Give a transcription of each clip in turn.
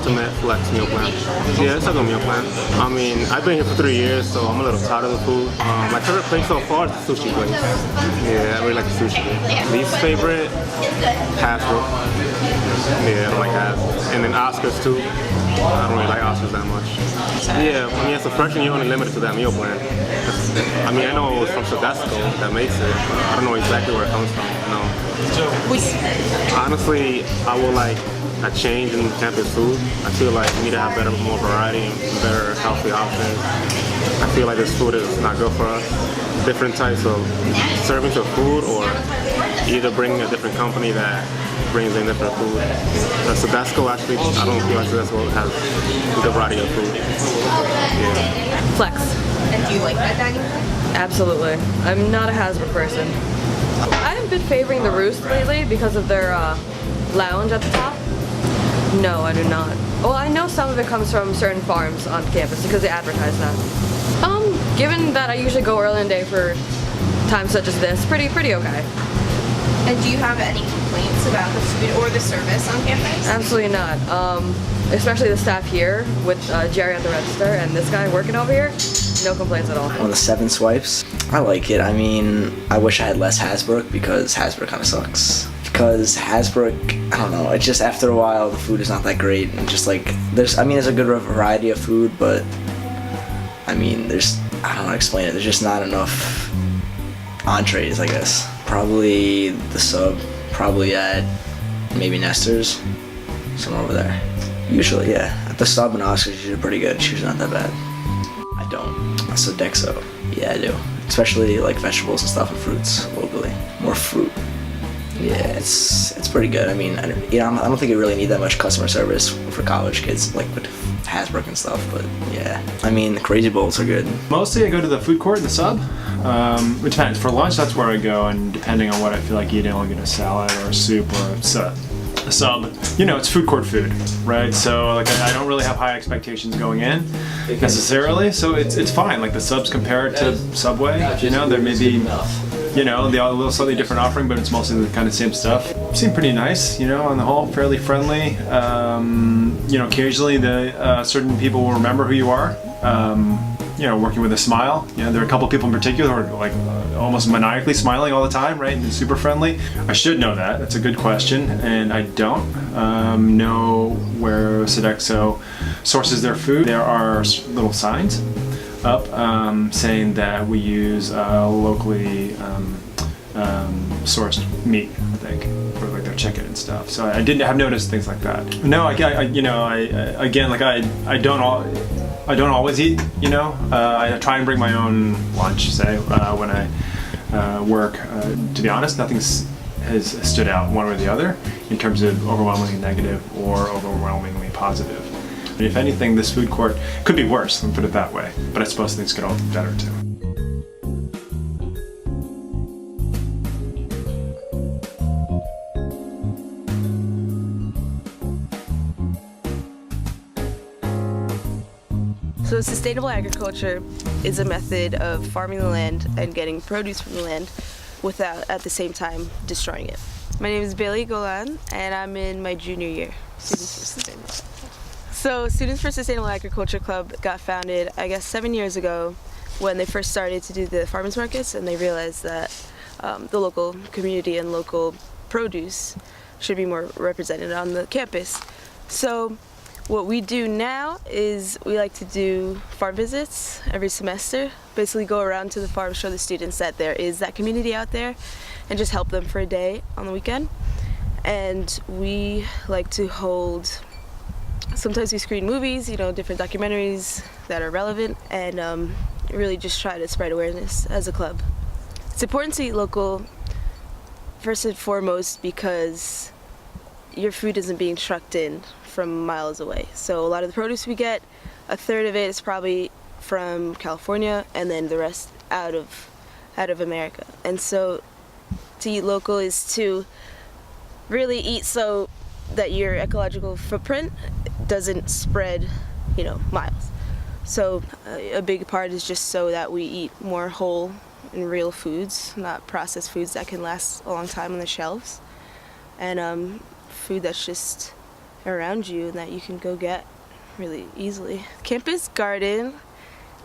ultimate flex meal plan. Yeah, it's a good meal plan. I mean, I've been here for 3 years, so I'm a little tired of the food. My favorite place so far is the sushi place. Yeah, I really like the sushi. Least favorite, Hasbro. Yeah, I don't like Hasbro. And then Oscars too. I don't really like Oscars that much. Yeah, I mean, as a freshman, you're only limited to that meal plan. I mean, I know it was from Sodexo that makes it, but I don't know exactly where it comes from. No. Honestly, I would like a change in campus food. I feel like we need to have more variety and better healthy options. I feel like this food is not good for us. Different types of servings of food, or either bringing a different company that brings in different food. Sodexo actually, I don't feel like Sodexo has a good variety of food. Yeah. Flex. And do you like that dining room? Absolutely. I'm not a Hasbro person. I have been favoring the Roost lately because of their lounge at the top. No, I do not. Well, I know some of it comes from certain farms on campus because they advertise that. Given that I usually go early in the day for times such as this, pretty okay. And do you have any complaints about the food or the service on campus? Absolutely not. Especially the staff here with Jerry at the register and this guy working over here, no complaints at all. On the 7 swipes, I like it. I mean, I wish I had less Hasbrook because Hasbrook kind of sucks. Because Hasbrook, I don't know, it's just after a while the food is not that great. And just like, there's a good variety of food, but I mean, I don't know how to explain it. There's just not enough entrees, I guess. Probably the sub, probably at maybe Nestor's, somewhere over there. Usually, yeah. At the sub and Oscars, usually pretty good. It's usually not that bad. I don't. Sodexo, yeah, I do. Especially like vegetables and stuff and fruits locally. More fruit. Yeah, it's pretty good. I mean, I don't think you really need that much customer service for college kids, like with Hasbrook and stuff, but yeah. I mean, the Crazy Bowls are good. Mostly I go to the food court and the sub. It depends. For lunch, that's where I go, and depending on what I feel like eating, I'll get a salad or a soup or a sub. You know, it's food court food, right? So like I don't really have high expectations going in necessarily, so it's fine. Like the subs compared to Subway, you know, there may be, you know, they are a little slightly different offering, but it's mostly the kind of same stuff. Seem pretty nice, you know, on the whole, fairly friendly. You know, occasionally certain people will remember who you are. You know, working with a smile. You know, there are a couple people in particular who are like almost maniacally smiling all the time, right? And super friendly. I should know that. That's a good question, and I don't know where Sodexo sources their food. There are little signs up saying that we use locally sourced meat, I think, for like their chicken and stuff. So I have noticed things like that. No, I don't always eat, you know. I try and bring my own lunch, say, when I work. To be honest, nothing has stood out one way or the other in terms of overwhelmingly negative or overwhelmingly positive. And if anything, this food court could be worse, let me put it that way. But I suppose things could all be better too. So sustainable agriculture is a method of farming the land and getting produce from the land without at the same time destroying it. My name is Bailey Golan and I'm in my junior year, Students for Sustainable Agriculture. So Students for Sustainable Agriculture Club got founded, I guess, 7 years ago when they first started to do the farmers markets, and they realized that the local community and local produce should be more represented on the campus. So what we do now is we like to do farm visits every semester, basically go around to the farm, show the students that there is that community out there, and just help them for a day on the weekend. And we like to hold, sometimes we screen movies, you know, different documentaries that are relevant, and really just try to spread awareness as a club. It's important to eat local, first and foremost, because your food isn't being trucked in from miles away. So a lot of the produce we get, a third of it is probably from California, and then the rest out of America. And so to eat local is to really eat so that your ecological footprint doesn't spread, you know, miles. So a big part is just so that we eat more whole and real foods, not processed foods that can last a long time on the shelves, and food that's just around you and that you can go get really easily. Campus garden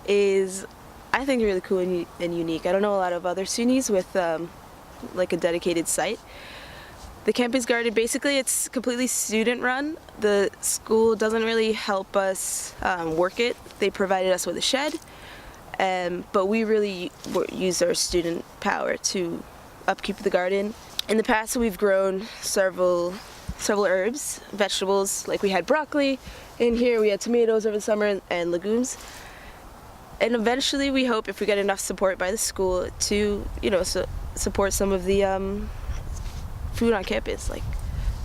is, I think, really cool and unique. I don't know a lot of other SUNYs with like a dedicated site. The campus garden, basically, it's completely student run. The school doesn't really help us work it. They provided us with a shed, but we really use our student power to upkeep the garden. In the past, we've grown several herbs, vegetables, like we had broccoli. In here, we had tomatoes over the summer and legumes. And eventually, we hope, if we get enough support by the school, to support some of the food on campus, like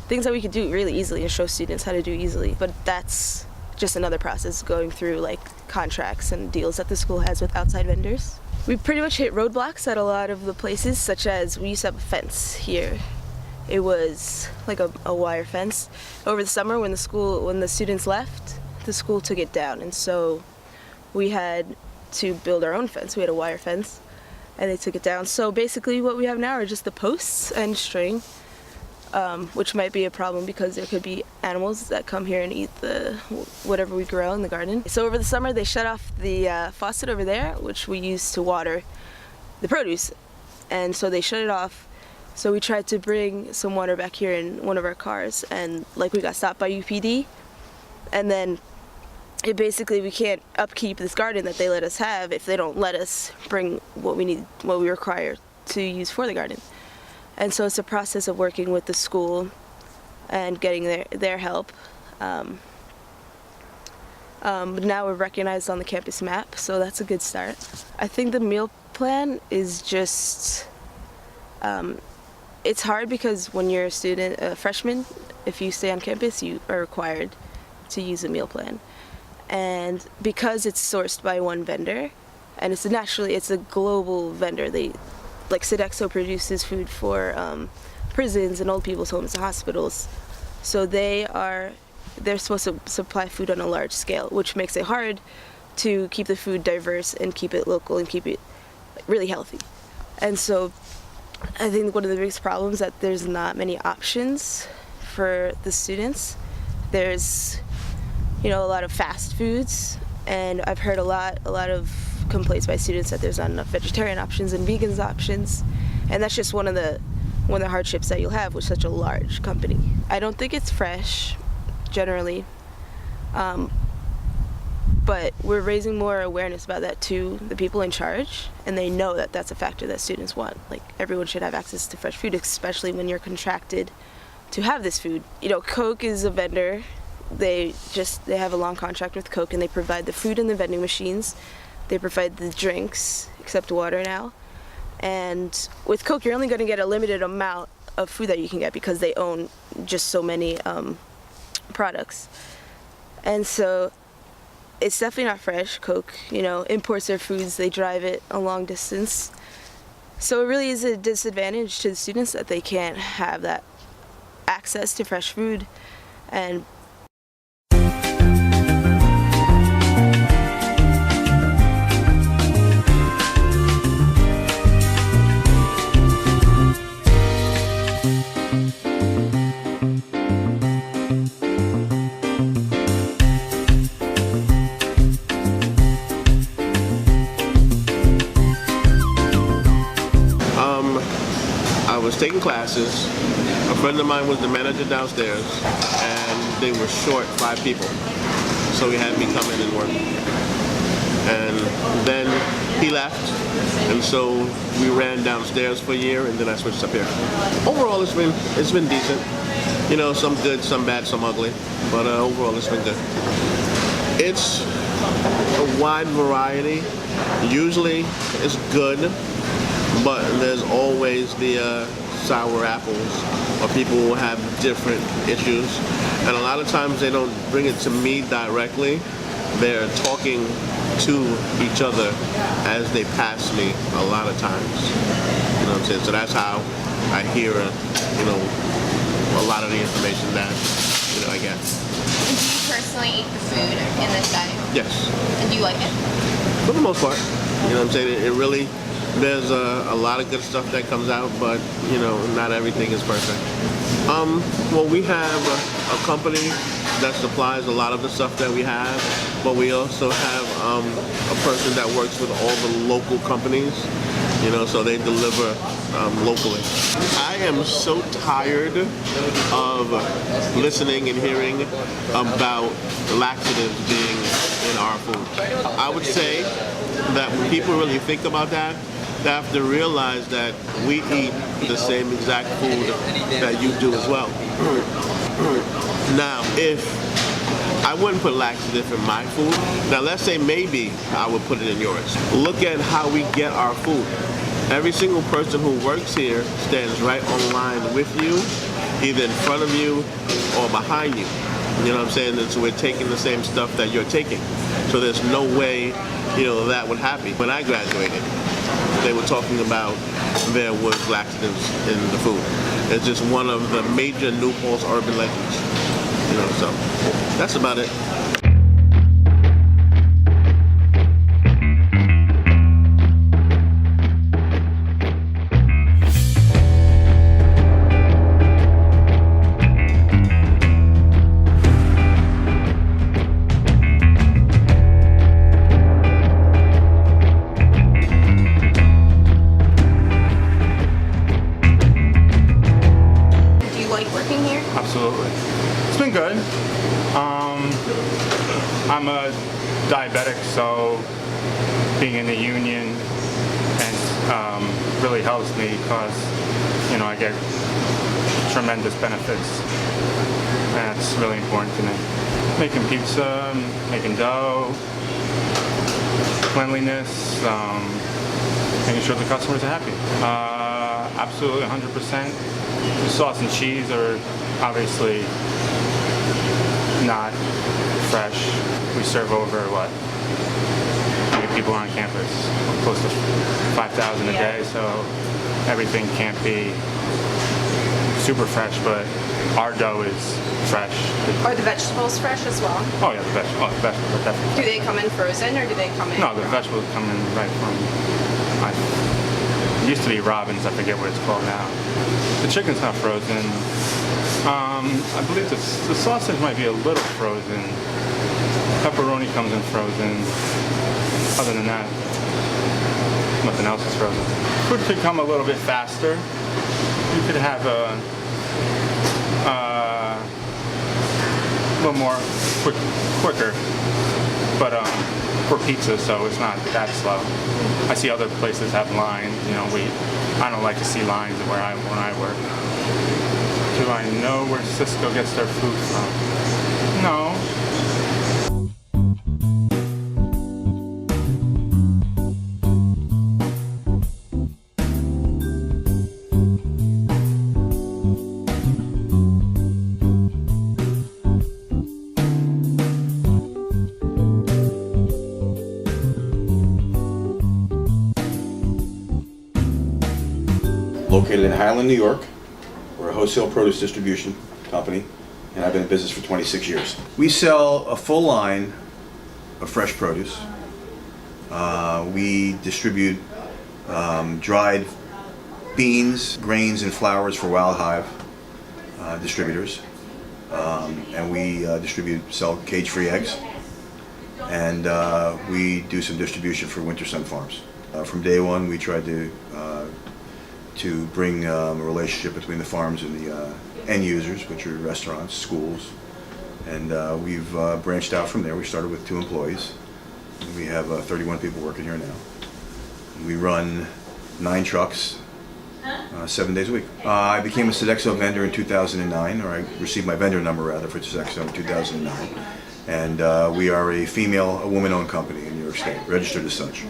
things that we could do really easily and show students how to do easily. But that's just another process, going through like contracts and deals that the school has with outside vendors. We pretty much hit roadblocks at a lot of the places, such as we used to have a fence here. It was like a wire fence. Over the summer, when the students left, the school took it down, and so we had to build our own fence. We had a wire fence, and they took it down. So basically what we have now are just the posts and string, which might be a problem because there could be animals that come here and eat whatever we grow in the garden. So over the summer they shut off the faucet over there, which we use to water the produce, and so they shut it off. So we tried to bring some water back here in one of our cars, and like we got stopped by UPD, and then we can't upkeep this garden that they let us have if they don't let us bring what we require to use for the garden. And so it's a process of working with the school and getting their help. But now we're recognized on the campus map, so that's a good start. I think the meal plan is just, it's hard because when you're a freshman, if you stay on campus, you are required to use a meal plan. And because it's sourced by one vendor, and it's a global vendor. Like Sodexo produces food for prisons and old people's homes and hospitals. So they're supposed to supply food on a large scale, which makes it hard to keep the food diverse and keep it local and keep it really healthy. And so I think one of the biggest problems is that there's not many options for the students. There's a lot of fast foods, and I've heard a lot of complaints by students that there's not enough vegetarian options and vegans options, and that's just one of the hardships that you'll have with such a large company. I don't think it's fresh, generally, but we're raising more awareness about that to the people in charge, and they know that that's a factor that students want. Like, everyone should have access to fresh food, especially when you're contracted to have this food. Coke is a vendor. They have a long contract with Coke, and they provide the food in the vending machines. They provide the drinks, except water now. And with Coke, you're only going to get a limited amount of food that you can get because they own just so many products. And so it's definitely not fresh. Coke, imports their foods. They drive it a long distance. So it really is a disadvantage to the students that they can't have that access to fresh food. And I was taking classes. A friend of mine was the manager downstairs, and they were short 5 people. So he had me come in and work. And then he left, and so we ran downstairs for a year, and then I switched up here. Overall, it's been decent. Some good, some bad, some ugly, but overall, it's been good. It's a wide variety. Usually, it's good. But there's always the sour apples, or people will have different issues. And a lot of times they don't bring it to me directly. They're talking to each other as they pass me a lot of times. You know what I'm saying? So that's how I hear, a lot of the information that, I get. And do you personally eat the food in this setting? Yes. And do you like it? For the most part. You know what I'm saying? It really There's a lot of good stuff that comes out, but you know, not everything is perfect. Well, we have a company that supplies a lot of the stuff that we have, but we also have a person that works with all the local companies, you know, so they deliver locally. I am so tired of listening and hearing about laxatives being in our food. I would say that when people really think about that, they have to realize that we eat the same exact food that you do as well. Now, if I wouldn't put laxative in my food, now let's say maybe I would put it in yours. Look at how we get our food. Every single person who works here stands right on line with you, either in front of you or behind you. You know what I'm saying? And so we're taking the same stuff that you're taking. So there's no way, you know, that would happen. When I graduated, they were talking about there was laxatives in the food. It's just one of the major New Paltz urban legends. You know, so that's about it. Absolutely. It's been good. I'm a diabetic, so being in the union and really helps me because, you know, I get tremendous benefits. And that's really important to me. Making pizza, making dough, cleanliness, making sure the customers are happy. Absolutely 100%. The sauce and cheese are obviously not fresh. We serve over, what, how many people on campus? Close to 5,000 a day, so everything can't be super fresh, but our dough is fresh. Are the vegetables fresh as well? Oh yeah, the vegetables are definitely. Do they come in frozen or do they come in? No, the vegetables come in right from, it used to be Robin's, I forget what it's called now. The chicken's not frozen. I believe the sausage might be a little frozen. Pepperoni comes in frozen. Other than that, nothing else is frozen. Food could come a little bit faster. You could have a little more quicker, but for pizza, so it's not that slow. I see other places have lines. You know, I don't like to see lines when I work. Do I know where Cisco gets their food from? No. Located in Highland, New York. We're a wholesale produce distribution company, and I've been in business for 26 years. We sell a full line of fresh produce. We distribute dried beans, grains, and flours for Wild Hive distributors. And we sell cage-free eggs. And we do some distribution for Wintersun Farms. From day one, we tried to bring a relationship between the farms and the end users, which are restaurants, schools, and we've branched out from there. We started with 2 employees. We have 31 people working here now. We run 9 trucks, 7 days a week. I became a Sodexo vendor in 2009, or I received my vendor number rather for Sodexo in 2009, and we are a woman-owned company in New York State, registered as such.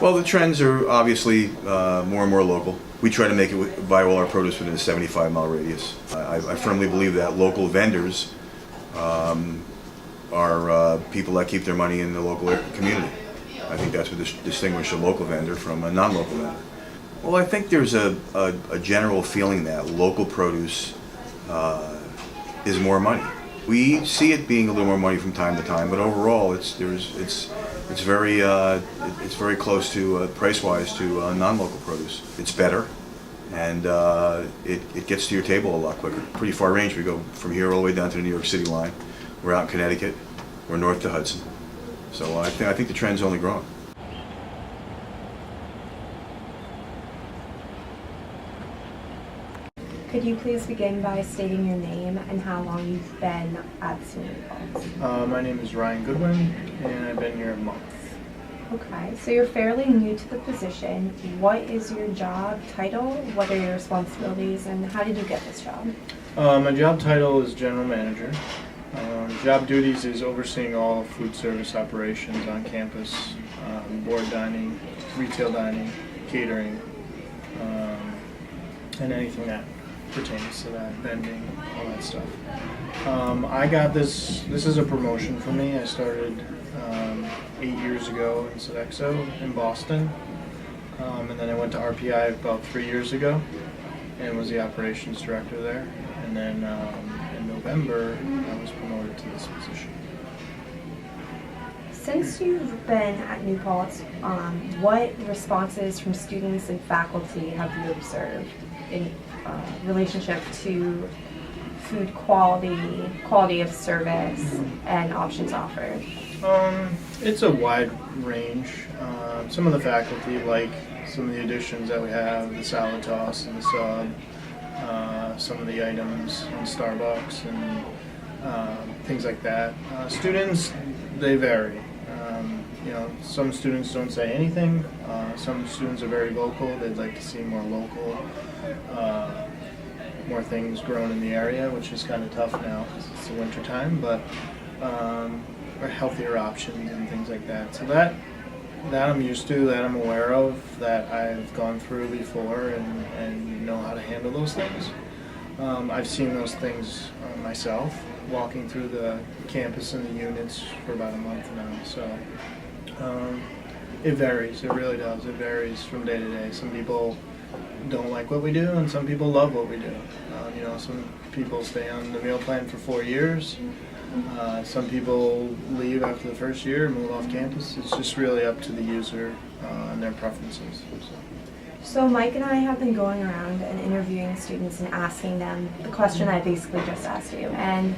Well, the trends are obviously more and more local. We try to make it buy all our produce within a 75-mile radius. I firmly believe that local vendors are people that keep their money in the local community. I think that's what distinguishes a local vendor from a non-local vendor. Well, I think there's a general feeling that local produce is more money. We see it being a little more money from time to time, but overall, it's It's very close to price-wise to non-local produce. It's better, and it gets to your table a lot quicker. Pretty far range. We go from here all the way down to the New York City line. We're out in Connecticut. We're north to Hudson. So I think the trend's only growing. Could you please begin by stating your name and how long you've been at Sweeney Falls? My name is Ryan Goodwin, and I've been here a month. Okay, so you're fairly new to the position. What is your job title? What are your responsibilities, and how did you get this job? My job title is General Manager. Job duties is overseeing all food service operations on campus, board dining, retail dining, catering, and anything that pertains to that, vending, all that stuff. I got this is a promotion for me. I started 8 years ago in Sodexo in Boston, and then I went to RPI about 3 years ago and was the operations director there. And then in November, I was promoted to this position. Since you've been at New Paltz, what responses from students and faculty have you observed in relationship to food quality of service, and options offered? It's a wide range. Some of the faculty like some of the additions that we have, the salad toss and the sub, some of the items in Starbucks and things like that. Students, they vary. Some students don't say anything. Some students are very vocal. They'd like to see more local, more things grown in the area, which is kind of tough now because it's the winter time, but or healthier options and things like that. So that I'm used to, that I'm aware of, that I've gone through before and know how to handle those things. I've seen those things myself, walking through the campus and the units for about a month now. So it varies, it really does. It varies from day to day. Some people don't like what we do, and some people love what we do. Some people stay on the meal plan for 4 years. Some people leave after the first year and move off campus. It's just really up to the user and their preferences. So Mike and I have been going around and interviewing students and asking them the question I basically just asked you. And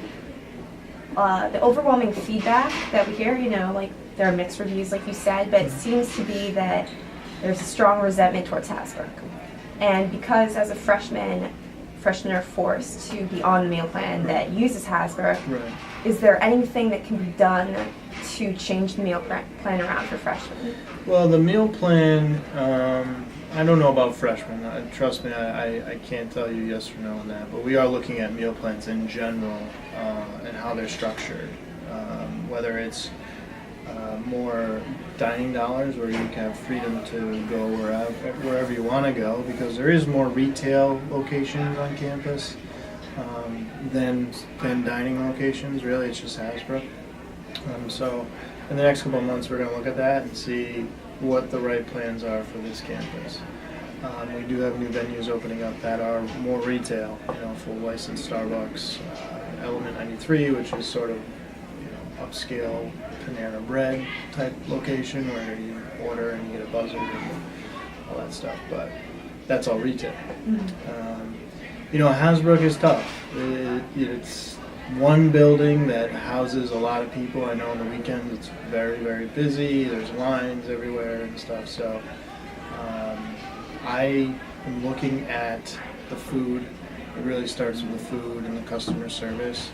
the overwhelming feedback that we hear, like there are mixed reviews like you said, but it seems to be that there's a strong resentment towards Hasbrook. And because as a freshmen are forced to be on the meal plan that uses Hasbrook, Right. Is there anything that can be done to change the meal plan around for freshmen? Well, the meal plan, I don't know about freshmen. Trust me, I can't tell you yes or no on that. But we are looking at meal plans in general and how they're structured. Whether it's more dining dollars where you can have freedom to go wherever you want to go, because there is more retail locations on campus than dining locations. Really, it's just Hasbrook. So in the next couple of months, we're going to look at that and see what the right plans are for this campus. We do have new venues opening up that are more retail, full licensed Starbucks, Element 93, which is sort of upscale Panera Bread type location where you order and you get a buzzer and all that stuff, but that's all retail. Hasbrook is tough. It's one building that houses a lot of people. I know on the weekends it's very, very busy. There's lines everywhere and stuff. So I am looking at the food. It really starts with the food and the customer service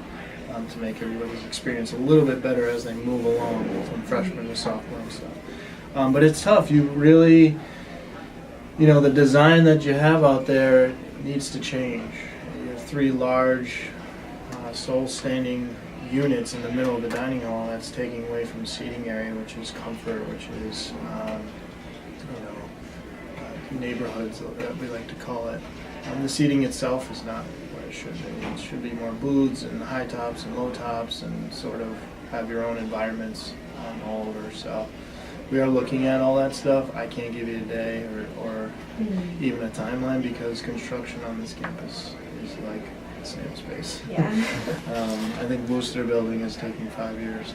to make everybody's experience a little bit better as they move along from freshman to sophomore and stuff. But it's tough. You really, the design that you have out there needs to change. You have 3 large sole-standing units in the middle of the dining hall. That's taking away from the seating area, which is comfort, which is neighborhoods that we like to call it. The seating itself is not what it should be. It should be more booths and high tops and low tops and sort of have your own environments all over. So we are looking at all that stuff. I can't give you a day or even a timeline because construction on this campus is like snail space. Yeah. I think Worcester building is taking 5 years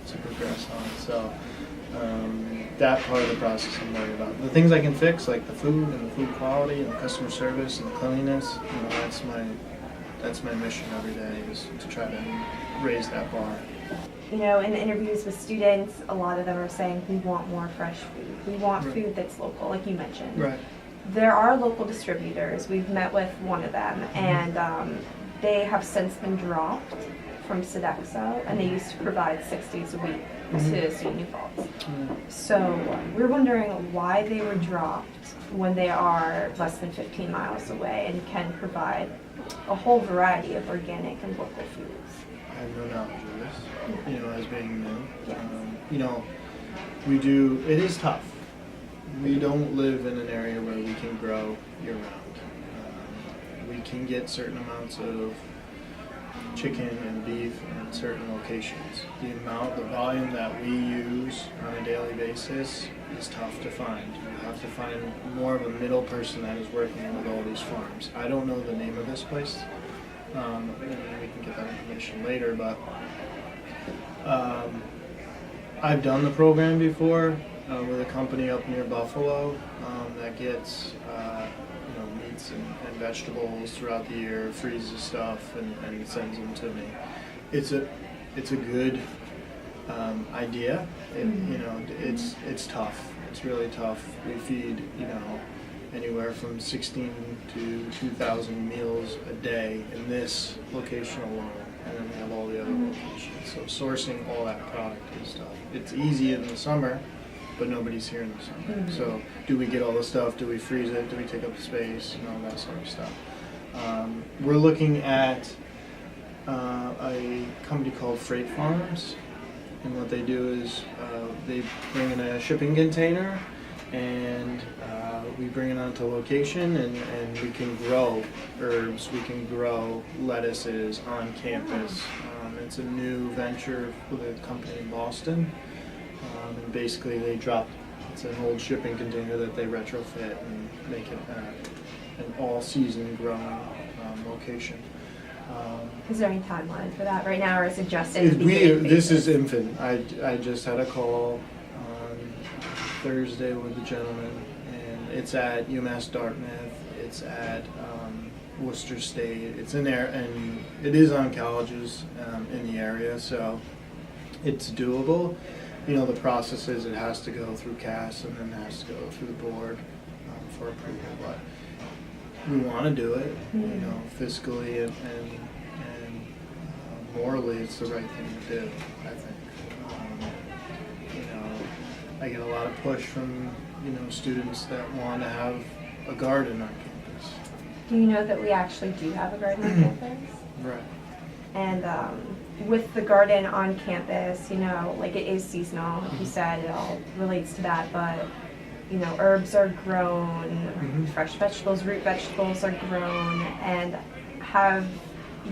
to progress on. So that part of the process I'm worried about. The things I can fix, like the food and the food quality and the customer service and the cleanliness, that's my mission every day, is to try to raise that bar. You know, in the interviews with students, a lot of them are saying, we want more fresh food. We want Right. food that's local, like you mentioned. Right. There are local distributors. We've met with one of them, and they have since been dropped from Sodexo, and they used to provide 6 days a week to SUNY New Falls. So we're wondering why they were dropped when they are less than 15 miles away and can provide a whole variety of organic and local foods. I have no knowledge of this, you know, as being new. Yes. You know, it is tough. We don't live in an area where we can grow year-round. We can get certain amounts of chicken and beef in certain locations. The volume that we use on a daily basis is tough to find. You have to find more of a middle person that is working with all these farms. I don't know the name of this place. And we can get that information later, but I've done the program before with a company up near Buffalo that gets meats and vegetables throughout the year, freezes stuff and sends them to me. It's a good idea. It's tough. It's really tough. We feed anywhere from 16 to 2,000 meals a day in this location alone, and then we have all the other locations. So sourcing all that product is tough. It's easy in the summer, but nobody's here in the summer. So do we get all the stuff? Do we freeze it? Do we take up the space? That sort of stuff. We're looking at a company called Freight Farms, and what they do is they bring in a shipping container, and we bring it onto location, and we can grow herbs, we can grow lettuces on campus. It's a new venture with a company in Boston, and basically it's an old shipping container that they retrofit and make it an all-season growing location. Is there any timeline for that right now, or is it just in the beginning This phases? is infant. I just had a call on Thursday with a gentleman, and it's at UMass Dartmouth, it's at Worcester State, it's in there, and it is on colleges in the area, so it's doable. The process is it has to go through CAS and then it has to go through the board for approval, but we want to do it, fiscally and morally it's the right thing to do, I think. I get a lot of push from, students that want to have a garden on campus. Do you know that we actually do have a garden on campus? Right. And with the garden on campus, like it is seasonal, like you said, it all relates to that, but herbs are grown, fresh vegetables, root vegetables are grown, and have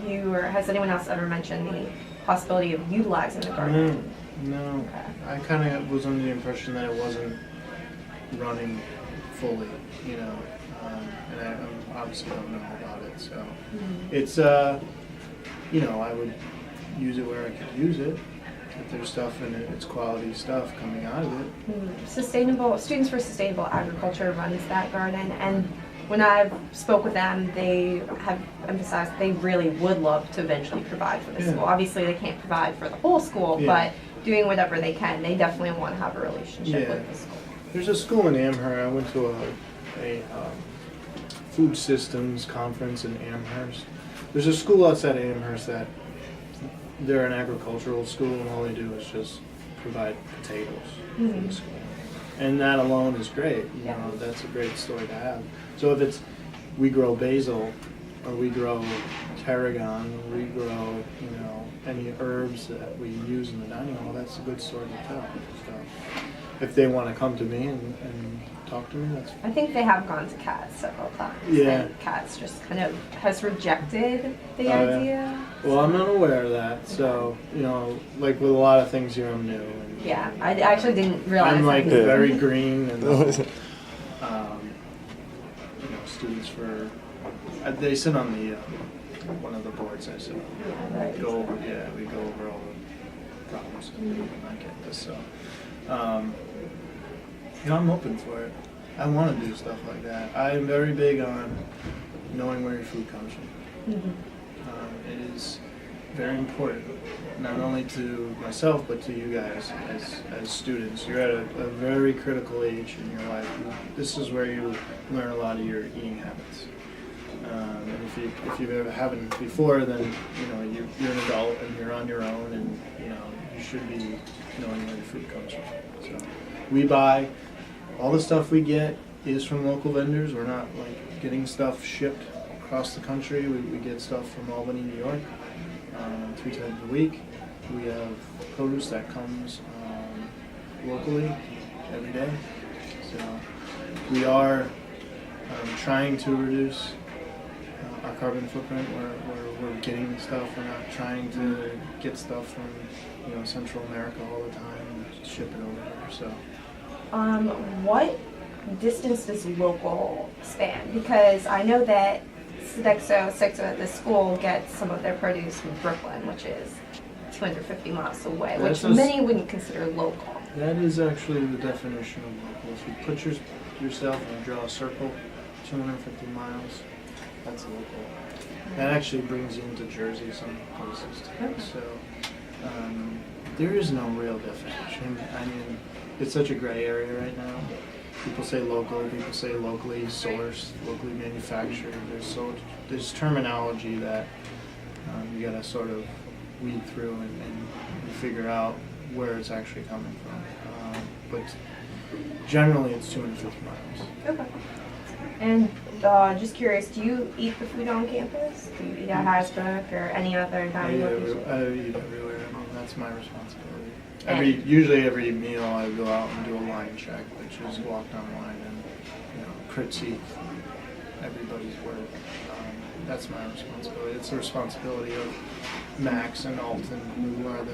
you or has anyone else ever mentioned the possibility of utilizing the garden? No. Okay. I kind of was under the impression that it wasn't running fully, and I obviously don't know about it, so it's, I would use it where I could use it. If there's stuff in it, it's quality stuff coming out of it. Students for Sustainable Agriculture runs that garden, and when I've spoke with them, they have emphasized they really would love to eventually provide for the school. Obviously, they can't provide for the whole school, but doing whatever they can, they definitely want to have a relationship with the school. There's a school in Amherst. I went to a food systems conference in Amherst. There's a school outside of Amherst that they're an agricultural school, and all they do is just provide potatoes for the school. And that alone is great. That's a great story to have. So if we grow basil, or we grow tarragon, or we grow, any herbs that we use in the dining hall, that's a good story to tell. So if they want to come to me and talk to me, that's fine. I think they have gone to CATS several times. Yeah. And CATS just kind of has rejected the idea. Yeah. Well, I'm not aware of that. So, like with a lot of things here, I'm new. And Yeah, I actually didn't realize I'm like that. very green, and students they sit on the one of the boards I sit on. Right. We go over all the problems with people not getting this. So, I'm open for it. I want to do stuff like that. I'm very big on knowing where your food comes from. It is very important, not only to myself, but to you guys as students. You're at a very critical age in your life. This is where you learn a lot of your eating habits. And if you ever haven't before, then you're an adult and you're on your own, and you should be knowing where your food comes from. So we buy all the stuff we get is from local vendors. We're not like getting stuff shipped across the country. We get stuff from Albany, New York, 3 times a week. We have produce that comes locally every day. So we are trying to reduce our carbon footprint. We're getting stuff. We're not trying to get stuff from Central America all the time and ship it over there. So what distance does local span? Because I know that Sodexo, the school, gets some of their produce from Brooklyn, which is 250 miles away, which many wouldn't consider local. That is actually the definition of local. If you put yourself and draw a circle, 250 miles, that's local. That actually brings you into Jersey, some places too. Okay. So there is no real definition. I mean, it's such a gray area right now. People say local, people say locally sourced, locally manufactured. There's terminology that you gotta sort of weed through and figure out where it's actually coming from. But generally it's 250 miles. Okay. And just curious, do you eat the food on campus? Do you eat at Hasbrook or any other dining location? I eat everywhere. I mean, that's my responsibility. Usually every meal I go out and do a line check, which is walk down the line and critique everybody's work. That's my responsibility. It's the responsibility of Max and Alton, who are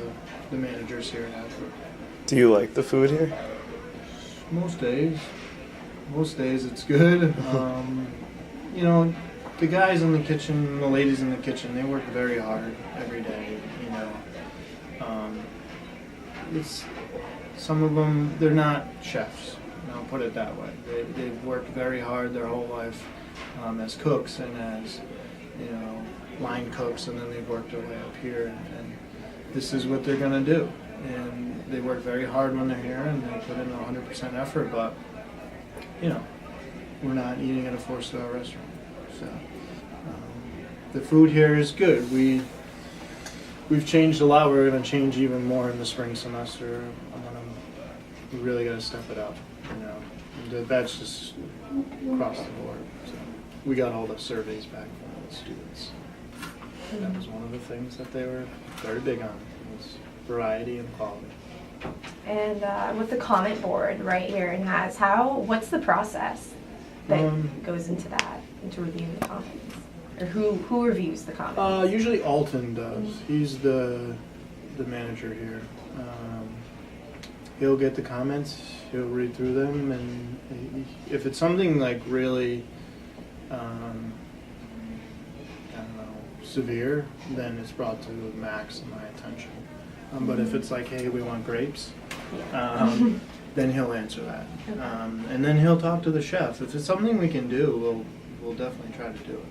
the managers here at Hasbrook. Do you like the food here? Most days it's good. The guys in the kitchen, the ladies in the kitchen, they work very hard every day. It's some of them, they're not chefs. I'll put it that way. They've worked very hard their whole life as cooks and as line cooks, and then they've worked their way up here. And this is what they're gonna do. And they work very hard when they're here, and they put in 100% effort. But we're not eating at a 4-star restaurant. So the food here is good. We've changed a lot. We're going to change even more in the spring semester. We really got to step it up. That's just across the board. So we got all the surveys back from the students. That was one of the things that they were very big on, was variety and quality. And with the comment board right here in what's the process that goes into that, into reviewing the comments? Or who reviews the comments? Usually Alton does. He's the manager here. He'll get the comments, he'll read through them, and if it's something like really, severe, then it's brought to Max and my attention. But if it's like, hey, we want grapes, then he'll answer that. And then he'll talk to the chef. If it's something we can do, we'll definitely try to do it.